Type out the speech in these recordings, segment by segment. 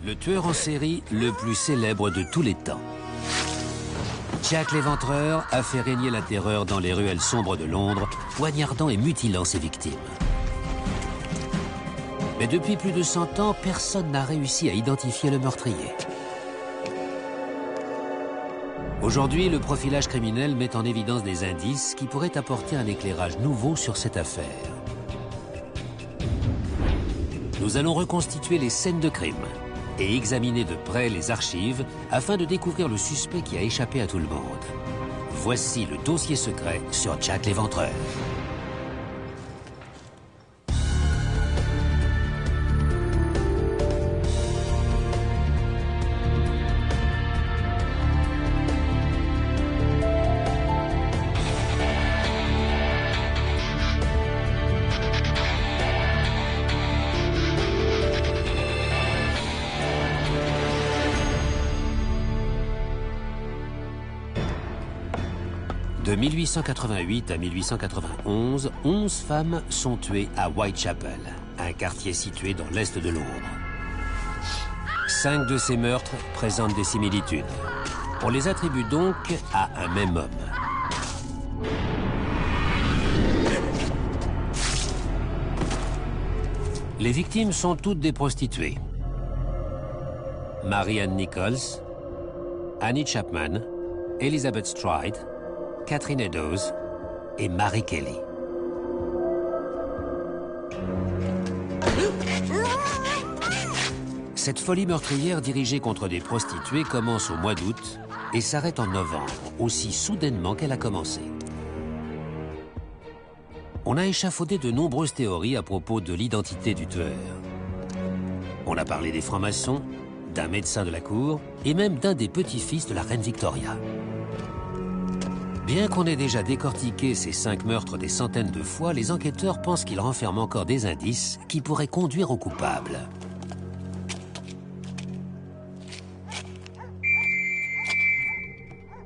le tueur en série le plus célèbre de tous les temps. Jack l'Éventreur a fait régner la terreur dans les ruelles sombres de Londres, poignardant et mutilant ses victimes. Mais depuis plus de 100 ans, personne n'a réussi à identifier le meurtrier. Aujourd'hui, le profilage criminel met en évidence des indices qui pourraient apporter un éclairage nouveau sur cette affaire. Nous allons reconstituer les scènes de crime et examiner de près les archives afin de découvrir le suspect qui a échappé à tout le monde. Voici le dossier secret sur Jack l'Éventreur. De 1888 à 1891, 11 femmes sont tuées à Whitechapel, un quartier situé dans l'est de Londres. 5 de ces meurtres présentent des similitudes. On les attribue donc à un même homme. Les victimes sont toutes des prostituées. Mary Ann Nichols, Annie Chapman, Elizabeth Stride, Catherine Eddowes et Mary Kelly. Cette folie meurtrière dirigée contre des prostituées commence au mois d'août et s'arrête en novembre, aussi soudainement qu'elle a commencé. On a échafaudé de nombreuses théories à propos de l'identité du tueur. On a parlé des francs-maçons, d'un médecin de la cour et même d'un des petits-fils de la reine Victoria. Bien qu'on ait déjà décortiqué ces 5 meurtres des centaines de fois, les enquêteurs pensent qu'ils renferment encore des indices qui pourraient conduire au coupable.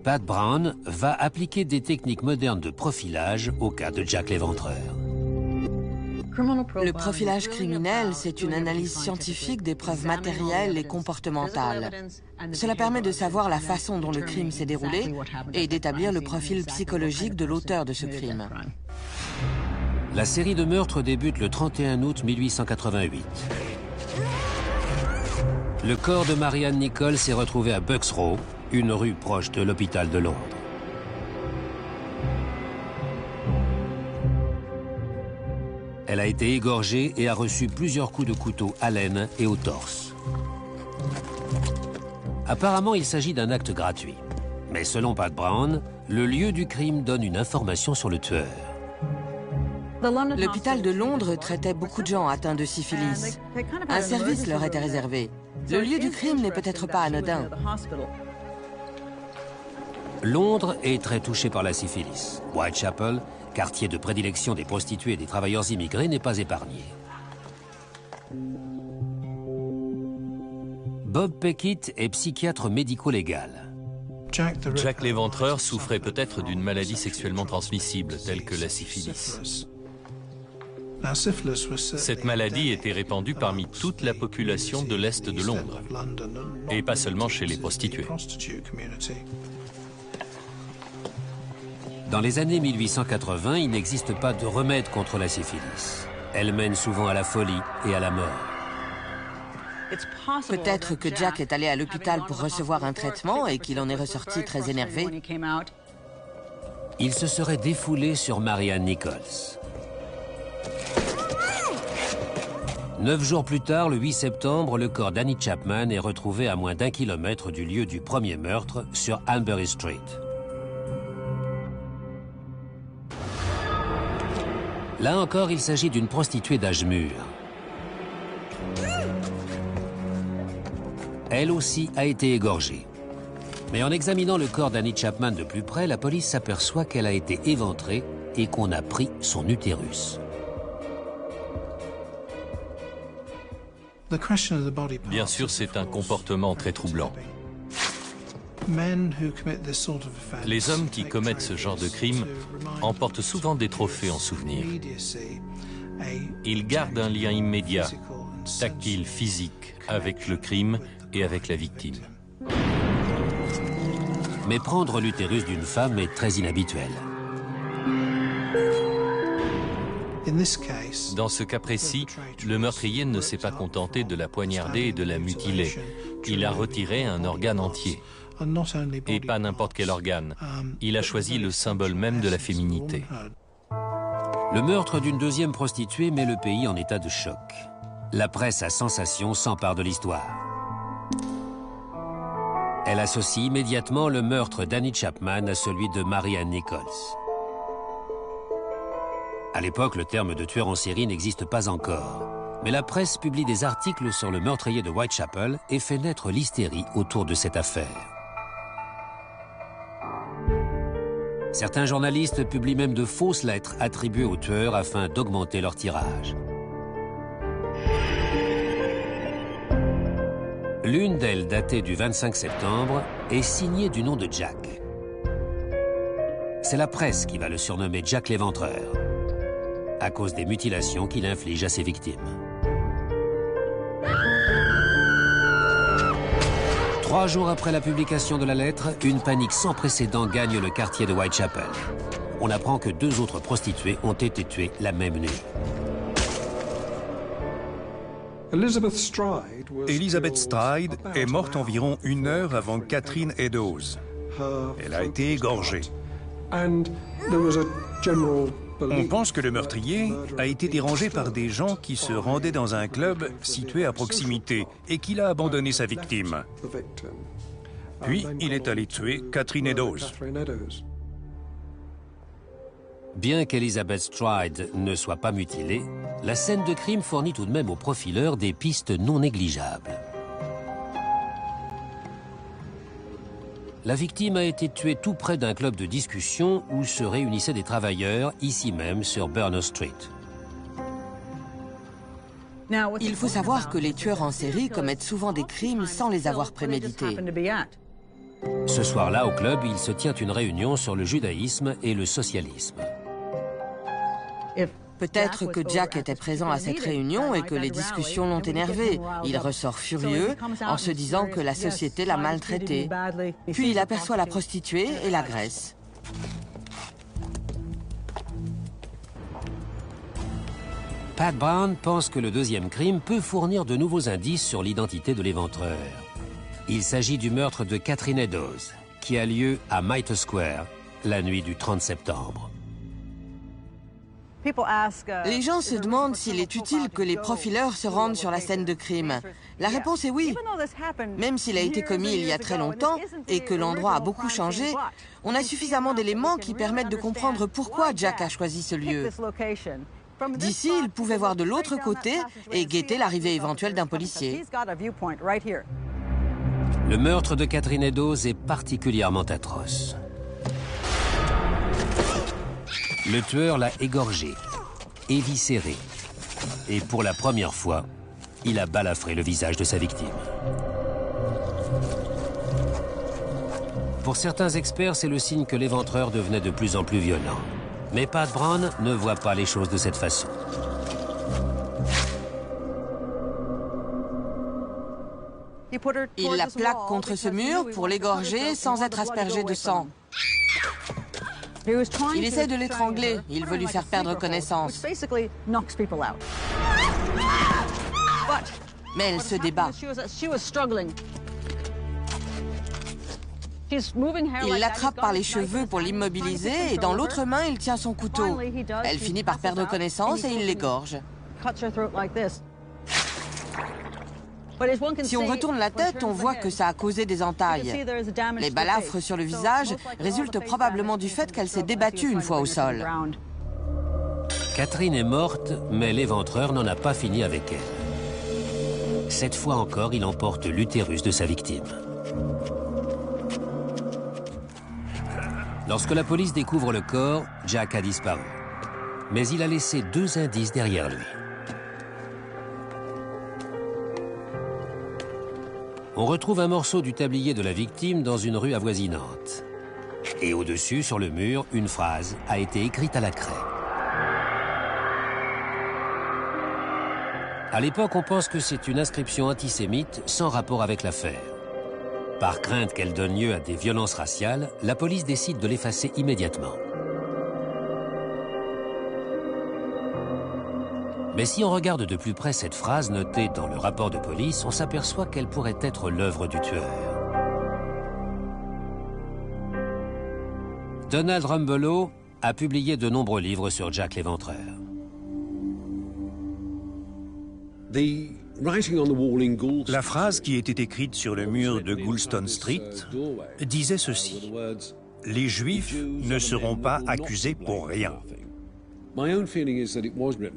Pat Brown va appliquer des techniques modernes de profilage au cas de Jack l'Éventreur. Le profilage criminel, c'est une analyse scientifique des preuves matérielles et comportementales. Cela permet de savoir la façon dont le crime s'est déroulé et d'établir le profil psychologique de l'auteur de ce crime. La série de meurtres débute le 31 août 1888. Le corps de Mary Ann Nichols est retrouvé à Bucks Row, une rue proche de l'hôpital de Londres. Elle a été égorgée et a reçu plusieurs coups de couteau à l'aine et au torse. Apparemment, il s'agit d'un acte gratuit. Mais selon Pat Brown, le lieu du crime donne une information sur le tueur. L'hôpital de Londres traitait beaucoup de gens atteints de syphilis. Un service leur était réservé. Le lieu du crime n'est peut-être pas anodin. Londres est très touché par la syphilis. Whitechapel, quartier de prédilection des prostituées et des travailleurs immigrés, n'est pas épargné. Bob Peckett est psychiatre médico-légal. Jack l'Éventreur souffrait peut-être d'une maladie sexuellement transmissible, telle que la syphilis. Cette maladie était répandue parmi toute la population de l'Est de Londres, et pas seulement chez les prostituées. Dans les années 1880, il n'existe pas de remède contre la syphilis. Elle mène souvent à la folie et à la mort. Peut-être que Jack est allé à l'hôpital pour recevoir un traitement et qu'il en est ressorti très énervé. Il se serait défoulé sur Mary Ann Nichols. 9 jours plus tard, le 8 septembre, le corps d'Annie Chapman est retrouvé à moins d'1 kilomètre du lieu du premier meurtre sur Hanbury Street. Là encore, il s'agit d'une prostituée d'âge mûr. Elle aussi a été égorgée. Mais en examinant le corps d'Annie Chapman de plus près, la police s'aperçoit qu'elle a été éventrée et qu'on a pris son utérus. Bien sûr, c'est un comportement très troublant. Les hommes qui commettent ce genre de crime emportent souvent des trophées en souvenir. Ils gardent un lien immédiat tactile, physique, avec le crime et avec la victime. Mais prendre l'utérus d'une femme est très inhabituel. Dans ce cas précis, le meurtrier ne s'est pas contenté de la poignarder et de la mutiler. Il a retiré un organe entier. Et pas n'importe quel organe. Il a choisi le symbole même de la féminité. Le meurtre d'une deuxième prostituée met le pays en état de choc. La presse à sensation s'empare de l'histoire. Elle associe immédiatement le meurtre d'Annie Chapman à celui de Marianne Nichols. À l'époque, le terme de tueur en série n'existe pas encore. Mais la presse publie des articles sur le meurtrier de Whitechapel et fait naître l'hystérie autour de cette affaire. Certains journalistes publient même de fausses lettres attribuées au tueur afin d'augmenter leur tirage. L'une d'elles, datée du 25 septembre, est signée du nom de Jack. C'est la presse qui va le surnommer Jack l'Éventreur, à cause des mutilations qu'il inflige à ses victimes. 3 jours après la publication de la lettre, une panique sans précédent gagne le quartier de Whitechapel. On apprend que 2 autres prostituées ont été tuées la même nuit. Elizabeth Stride est morte environ 1 heure avant Catherine Eddowes. Elle a été égorgée. On pense que le meurtrier a été dérangé par des gens qui se rendaient dans un club situé à proximité et qu'il a abandonné sa victime. Puis, il est allé tuer Catherine Eddowes. Bien qu'Elizabeth Stride ne soit pas mutilée, la scène de crime fournit tout de même aux profileurs des pistes non négligeables. La victime a été tuée tout près d'un club de discussion où se réunissaient des travailleurs, ici même sur Berners Street. Il faut savoir que les tueurs en série commettent souvent des crimes sans les avoir prémédités. Ce soir-là, au club, il se tient une réunion sur le judaïsme et le socialisme. Peut-être que Jack était présent à cette réunion et que les discussions l'ont énervé. Il ressort furieux en se disant que la société l'a maltraité. Puis il aperçoit la prostituée et l'agresse. Pat Brown pense que le deuxième crime peut fournir de nouveaux indices sur l'identité de l'éventreur. Il s'agit du meurtre de Catherine Eddowes, qui a lieu à Mitre Square la nuit du 30 septembre. Les gens se demandent s'il est utile que les profileurs se rendent sur la scène de crime. La réponse est oui. Même s'il a été commis il y a très longtemps et que l'endroit a beaucoup changé, on a suffisamment d'éléments qui permettent de comprendre pourquoi Jack a choisi ce lieu. D'ici, il pouvait voir de l'autre côté et guetter l'arrivée éventuelle d'un policier. Le meurtre de Catherine Eddowes est particulièrement atroce. Le tueur l'a égorgée, éviscérée, et pour la première fois, il a balafré le visage de sa victime. Pour certains experts, c'est le signe que l'éventreur devenait de plus en plus violent. Mais Pat Brown ne voit pas les choses de cette façon. Il la plaque contre ce mur pour l'égorger sans être aspergé de sang. Il essaie de l'étrangler. Il veut lui faire perdre connaissance. Mais elle se débat. Il l'attrape par les cheveux pour l'immobiliser et dans l'autre main, il tient son couteau. Elle finit par perdre connaissance et il l'égorge. Si on retourne la tête, on voit que ça a causé des entailles. Les balafres sur le visage résultent probablement du fait qu'elle s'est débattue une fois au sol. Catherine est morte, mais l'éventreur n'en a pas fini avec elle. Cette fois encore, il emporte l'utérus de sa victime. Lorsque la police découvre le corps, Jack a disparu. Mais il a laissé 2 indices derrière lui. On retrouve un morceau du tablier de la victime dans une rue avoisinante. Et au-dessus, sur le mur, une phrase a été écrite à la craie. À l'époque, on pense que c'est une inscription antisémite sans rapport avec l'affaire. Par crainte qu'elle donne lieu à des violences raciales, la police décide de l'effacer immédiatement. Mais si on regarde de plus près cette phrase notée dans le rapport de police, on s'aperçoit qu'elle pourrait être l'œuvre du tueur. Donald Rumbelow a publié de nombreux livres sur Jack l'Éventreur. La phrase qui était écrite sur le mur de Goulston Street disait ceci: « Les Juifs ne seront pas accusés pour rien ».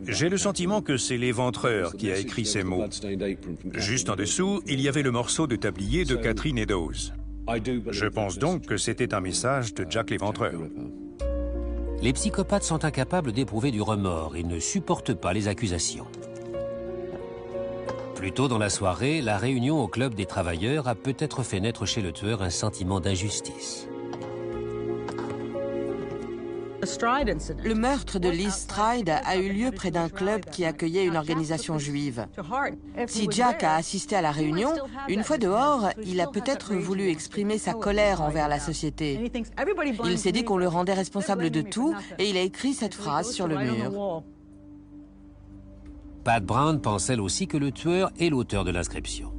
J'ai le sentiment que c'est l'Éventreur qui a écrit ces mots. Juste en dessous, il y avait le morceau de tablier de Catherine Eddowes. Je pense donc que c'était un message de Jack l'Éventreur. Les psychopathes sont incapables d'éprouver du remords et ne supportent pas les accusations. Plus tôt dans la soirée, la réunion au club des travailleurs a peut-être fait naître chez le tueur un sentiment d'injustice. Le meurtre de Liz Stride a eu lieu près d'un club qui accueillait une organisation juive. Si Jack a assisté à la réunion, une fois dehors, il a peut-être voulu exprimer sa colère envers la société. Il s'est dit qu'on le rendait responsable de tout et il a écrit cette phrase sur le mur. Pat Brown pense elle aussi que le tueur est l'auteur de l'inscription.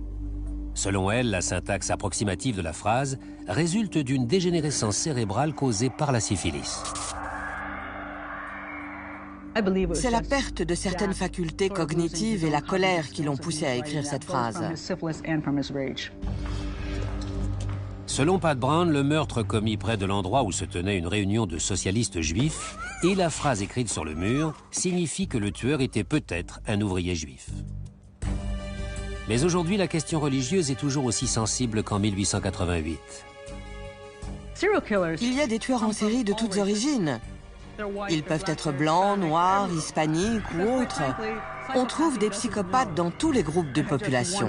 Selon elle, la syntaxe approximative de la phrase résulte d'une dégénérescence cérébrale causée par la syphilis. C'est la perte de certaines facultés cognitives et la colère qui l'ont poussé à écrire cette phrase. Selon Pat Brown, le meurtre commis près de l'endroit où se tenait une réunion de socialistes juifs et la phrase écrite sur le mur signifient que le tueur était peut-être un ouvrier juif. Mais aujourd'hui, la question religieuse est toujours aussi sensible qu'en 1888. Il y a des tueurs en série de toutes origines. Ils peuvent être blancs, noirs, hispaniques ou autres. On trouve des psychopathes dans tous les groupes de population.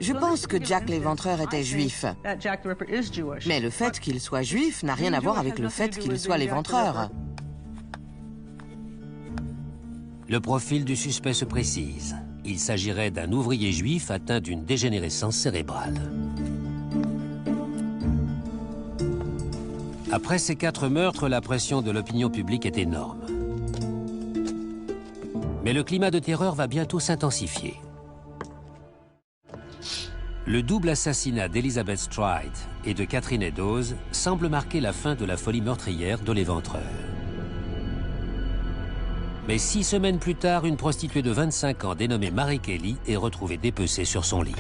Je pense que Jack l'Éventreur était juif. Mais le fait qu'il soit juif n'a rien à voir avec le fait qu'il soit l'Éventreur. Le profil du suspect se précise. Il s'agirait d'un ouvrier juif atteint d'une dégénérescence cérébrale. Après ces 4 meurtres, la pression de l'opinion publique est énorme. Mais le climat de terreur va bientôt s'intensifier. Le double assassinat d'Elizabeth Stride et de Catherine Eddowes semble marquer la fin de la folie meurtrière de l'Éventreur. Mais 6 semaines plus tard, une prostituée de 25 ans dénommée Mary Kelly est retrouvée dépecée sur son lit.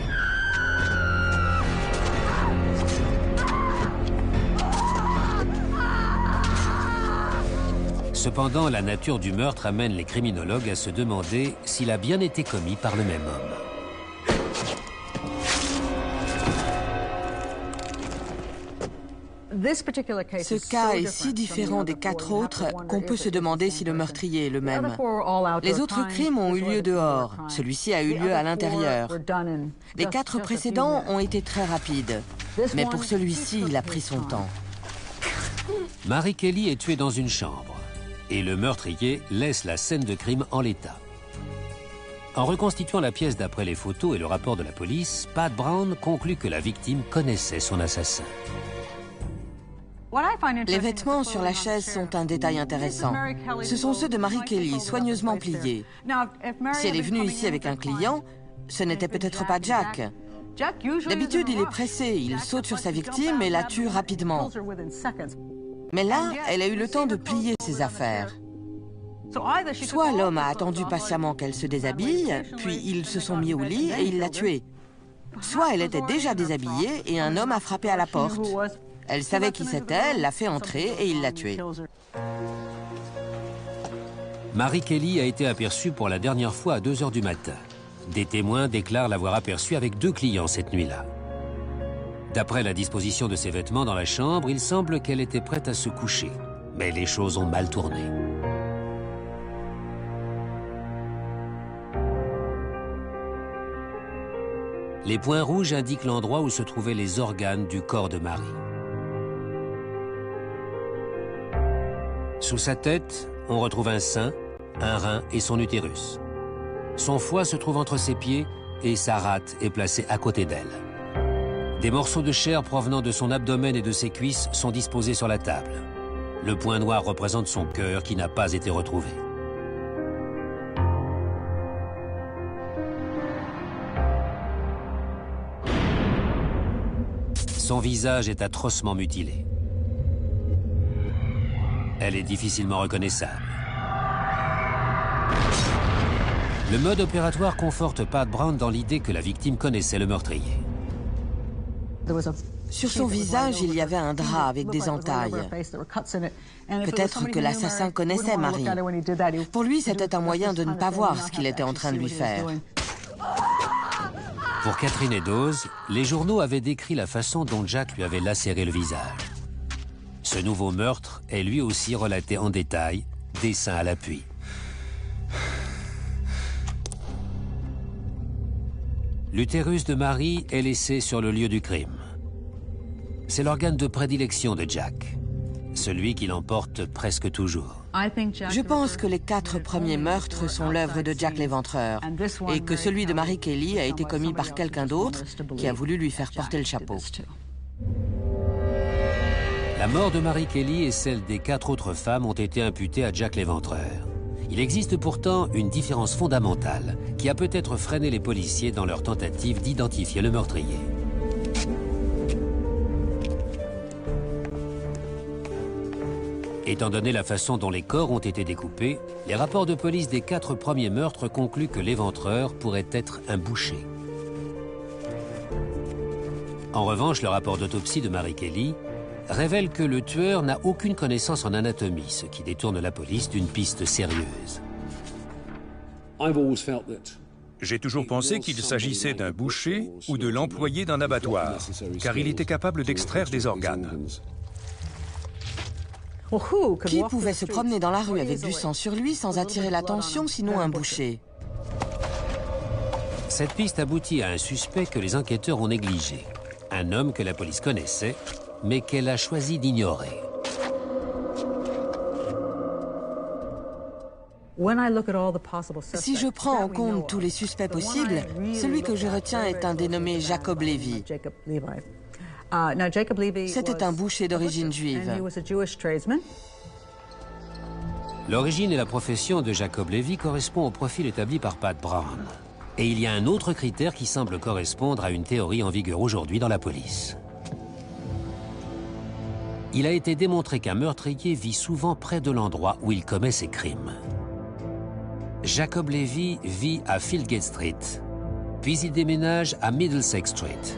Cependant, la nature du meurtre amène les criminologues à se demander s'il a bien été commis par le même homme. Ce cas est si différent des 4 autres qu'on peut se demander si le meurtrier est le même. Les autres crimes ont eu lieu dehors. Celui-ci a eu lieu à l'intérieur. Les 4 précédents ont été très rapides. Mais pour celui-ci, il a pris son temps. Mary Kelly est tuée dans une chambre et le meurtrier laisse la scène de crime en l'état. En reconstituant la pièce d'après les photos et le rapport de la police, Pat Brown conclut que la victime connaissait son assassin. Les vêtements sur la chaise sont un détail intéressant. Ce sont ceux de Mary Kelly, soigneusement pliés. Si elle est venue ici avec un client, ce n'était peut-être pas Jack. D'habitude, il est pressé, il saute sur sa victime et la tue rapidement. Mais là, elle a eu le temps de plier ses affaires. Soit l'homme a attendu patiemment qu'elle se déshabille, puis ils se sont mis au lit et il l'a tuée. Soit elle était déjà déshabillée et un homme a frappé à la porte. Elle savait qui c'était, elle l'a fait entrer et il l'a tuée. Mary Kelly a été aperçue pour la dernière fois à 2 h du matin. Des témoins déclarent l'avoir aperçue avec 2 clients cette nuit-là. D'après la disposition de ses vêtements dans la chambre, il semble qu'elle était prête à se coucher. Mais les choses ont mal tourné. Les points rouges indiquent l'endroit où se trouvaient les organes du corps de Marie. Sous sa tête, on retrouve un sein, un rein et son utérus. Son foie se trouve entre ses pieds et sa rate est placée à côté d'elle. Des morceaux de chair provenant de son abdomen et de ses cuisses sont disposés sur la table. Le point noir représente son cœur qui n'a pas été retrouvé. Son visage est atrocement mutilé. Elle est difficilement reconnaissable. Le mode opératoire conforte Pat Brown dans l'idée que la victime connaissait le meurtrier. Sur son visage, il y avait un drap avec des entailles. Peut-être que l'assassin connaissait Marie. Pour lui, c'était un moyen de ne pas voir ce qu'il était en train de lui faire. Pour Catherine Eddowes, les journaux avaient décrit la façon dont Jack lui avait lacéré le visage. Ce nouveau meurtre est lui aussi relaté en détail, dessin à l'appui. L'utérus de Marie est laissé sur le lieu du crime. C'est l'organe de prédilection de Jack, celui qui l'emporte presque toujours. Je pense que les 4 premiers meurtres sont l'œuvre de Jack l'Éventreur et que celui de Mary Kelly a été commis par quelqu'un d'autre qui a voulu lui faire porter le chapeau. La mort de Mary Kelly et celle des 4 autres femmes ont été imputées à Jack l'Éventreur. Il existe pourtant une différence fondamentale qui a peut-être freiné les policiers dans leur tentative d'identifier le meurtrier. Étant donné la façon dont les corps ont été découpés, les rapports de police des 4 premiers meurtres concluent que l'Éventreur pourrait être un boucher. En revanche, le rapport d'autopsie de Mary Kelly révèle que le tueur n'a aucune connaissance en anatomie, ce qui détourne la police d'une piste sérieuse. J'ai toujours pensé qu'il s'agissait d'un boucher ou de l'employé d'un abattoir, car il était capable d'extraire des organes. Qui pouvait se promener dans la rue avec du sang sur lui sans attirer l'attention, sinon un boucher? Cette piste aboutit à un suspect que les enquêteurs ont négligé. Un homme que la police connaissait, mais qu'elle a choisi d'ignorer. Si je prends en compte tous les suspects possibles, celui que je retiens est un dénommé Jacob Levy. C'était un boucher d'origine juive. L'origine et la profession de Jacob Levy correspond au profil établi par Pat Brown. Et il y a un autre critère qui semble correspondre à une théorie en vigueur aujourd'hui dans la police. Il a été démontré qu'un meurtrier vit souvent près de l'endroit où il commet ses crimes. Jacob Levy vit à Fieldgate Street, puis il déménage à Middlesex Street,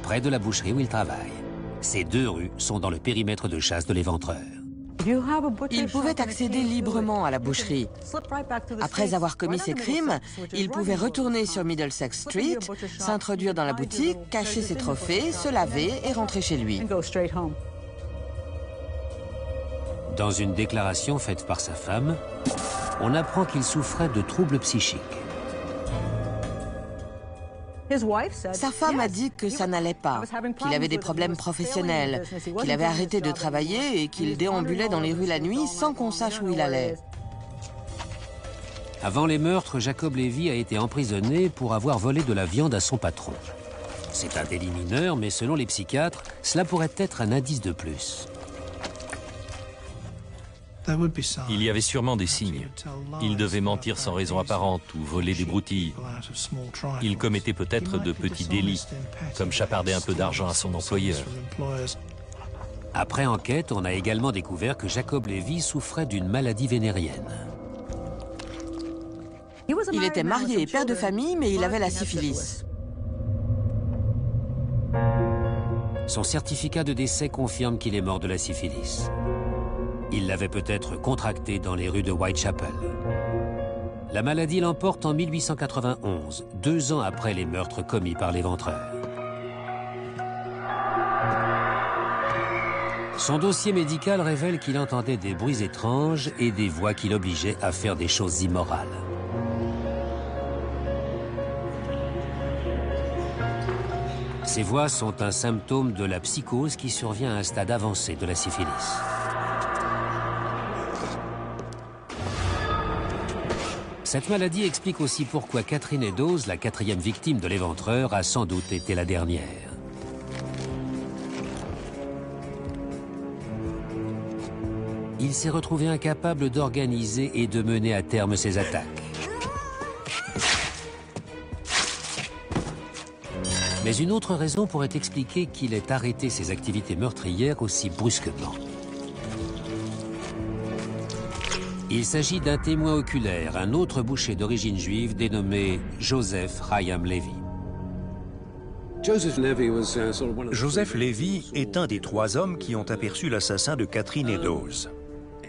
près de la boucherie où il travaille. Ces 2 rues sont dans le périmètre de chasse de l'Éventreur. Il pouvait accéder librement à la boucherie. Après avoir commis ses crimes, il pouvait retourner sur Middlesex Street, s'introduire dans la boutique, cacher ses trophées, se laver et rentrer chez lui. Dans une déclaration faite par sa femme, on apprend qu'il souffrait de troubles psychiques. Sa femme a dit que ça n'allait pas, qu'il avait des problèmes professionnels, qu'il avait arrêté de travailler et qu'il déambulait dans les rues la nuit sans qu'on sache où il allait. Avant les meurtres, Jacob Levy a été emprisonné pour avoir volé de la viande à son patron. C'est un délit mineur, mais selon les psychiatres, cela pourrait être un indice de plus. Il y avait sûrement des signes. Il devait mentir sans raison apparente ou voler des broutilles. Il commettait peut-être de petits délits, comme chaparder un peu d'argent à son employeur. Après enquête, on a également découvert que Jacob Levy souffrait d'une maladie vénérienne. Il était marié et père de famille, mais il avait la syphilis. Son certificat de décès confirme qu'il est mort de la syphilis. Il l'avait peut-être contractée dans les rues de Whitechapel. La maladie l'emporte en 1891, 2 ans après les meurtres commis par l'Éventreur. Son dossier médical révèle qu'il entendait des bruits étranges et des voix qui l'obligeaient à faire des choses immorales. Ces voix sont un symptôme de la psychose qui survient à un stade avancé de la syphilis. Cette maladie explique aussi pourquoi Catherine Eddowes, la 4e victime de l'éventreur, a sans doute été la dernière. Il s'est retrouvé incapable d'organiser et de mener à terme ses attaques. Mais une autre raison pourrait expliquer qu'il ait arrêté ses activités meurtrières aussi brusquement. Il s'agit d'un témoin oculaire, un autre boucher d'origine juive dénommé Joseph Chaim Levy. Joseph Levy est un des 3 hommes qui ont aperçu l'assassin de Catherine Eddowes.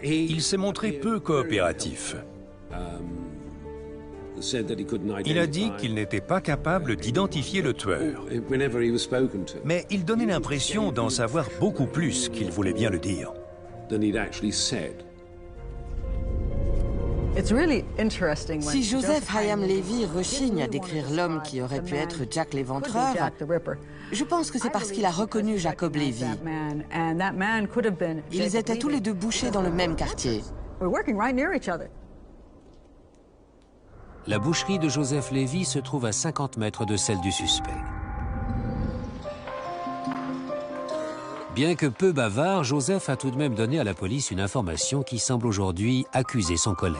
Il s'est montré peu coopératif. Il a dit qu'il n'était pas capable d'identifier le tueur. Mais il donnait l'impression d'en savoir beaucoup plus qu'il voulait bien le dire. Si Joseph Chaim Levy rechigne à décrire l'homme qui aurait pu être Jack l'Éventreur, je pense que c'est parce qu'il a reconnu Jacob Levy. Ils étaient tous les deux bouchers dans le même quartier. La boucherie de Joseph Levy se trouve à 50 mètres de celle du suspect. Bien que peu bavard, Joseph a tout de même donné à la police une information qui semble aujourd'hui accuser son collègue.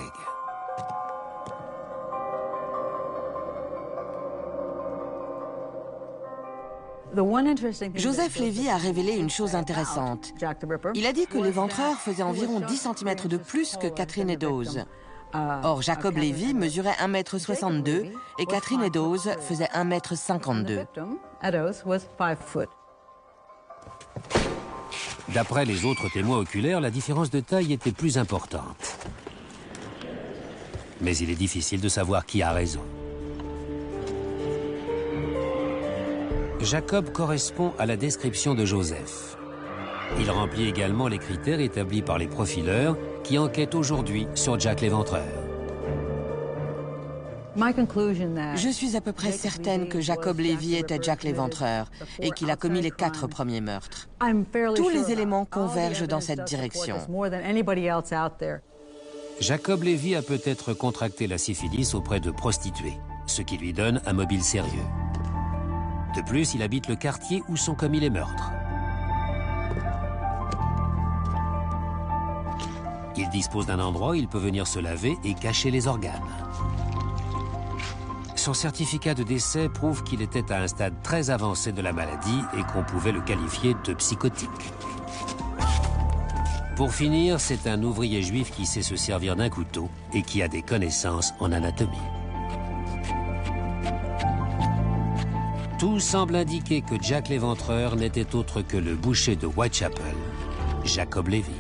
Joseph Levy a révélé une chose intéressante. Il a dit que l'éventreur faisait environ 10 cm de plus que Catherine Eddowes. Or, Jacob Levy mesurait 1,62 m et Catherine Eddowes faisait 1,52 m. D'après les autres témoins oculaires, la différence de taille était plus importante. Mais il est difficile de savoir qui a raison. Jacob correspond à la description de Joseph. Il remplit également les critères établis par les profileurs qui enquêtent aujourd'hui sur Jack l'Éventreur. Je suis à peu près certaine que Jacob Levy était Jack l'Éventreur et qu'il a commis les 4 premiers meurtres. Tous les éléments convergent dans cette direction. Jacob Levy a peut-être contracté la syphilis auprès de prostituées, ce qui lui donne un mobile sérieux. De plus, il habite le quartier où sont commis les meurtres. Il dispose d'un endroit où il peut venir se laver et cacher les organes. Son certificat de décès prouve qu'il était à un stade très avancé de la maladie et qu'on pouvait le qualifier de psychotique. Pour finir, c'est un ouvrier juif qui sait se servir d'un couteau et qui a des connaissances en anatomie. Tout semble indiquer que Jack l'Éventreur n'était autre que le boucher de Whitechapel, Jacob Levy.